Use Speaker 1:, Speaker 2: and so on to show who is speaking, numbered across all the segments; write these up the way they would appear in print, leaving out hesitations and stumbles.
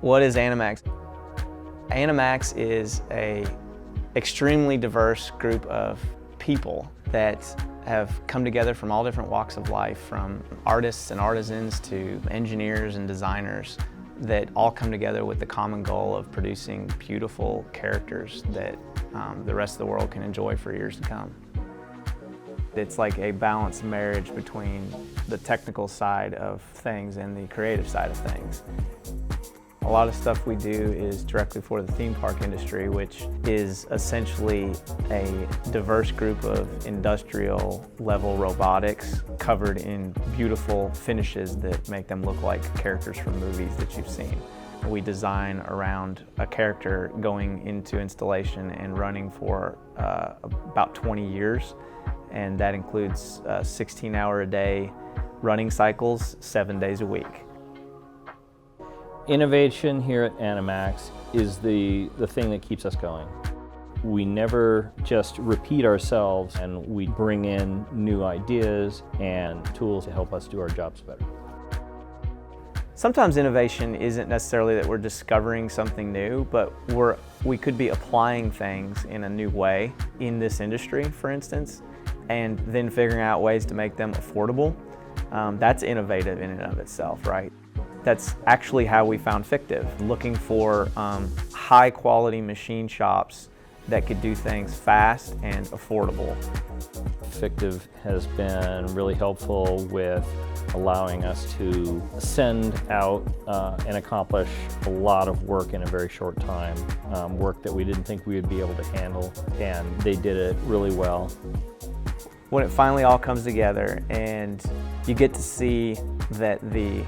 Speaker 1: What is Animax? Animax is an extremely diverse group of people that have come together from all different walks of life, from artists and artisans to engineers and designers, that all come together with the common goal of producing beautiful characters that the rest of the world can enjoy for years to come. It's like a balanced marriage between the technical side of things and the creative side of things. A lot of stuff we do is directly for the theme park industry, which is essentially a diverse group of industrial level robotics covered in beautiful finishes that make them look like characters from movies that you've seen. We design around a character going into installation and running for about 20 years, and that includes 16-hour-a-day running cycles, 7 days a week.
Speaker 2: Innovation here at Animax is the thing that keeps us going. We never just repeat ourselves, and we bring in new ideas and tools to help us do our jobs better.
Speaker 1: Sometimes innovation isn't necessarily that we're discovering something new, but we could be applying things in a new way in this industry, for instance, and then figuring out ways to make them affordable. That's innovative in and of itself, right? That's actually how we found Fictiv, looking for high quality machine shops that could do things fast and affordable.
Speaker 2: Fictiv has been really helpful with allowing us to send out and accomplish a lot of work in a very short time, work that we didn't think we would be able to handle, and they did it really well.
Speaker 1: When it finally all comes together and you get to see that the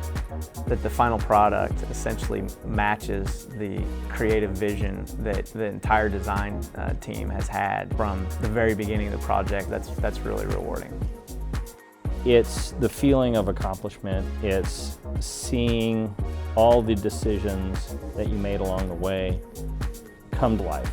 Speaker 1: final product essentially matches the creative vision that the entire design team has had from the very beginning of the project, that's really rewarding.
Speaker 2: It's the feeling of accomplishment. It's seeing all the decisions that you made along the way come to life.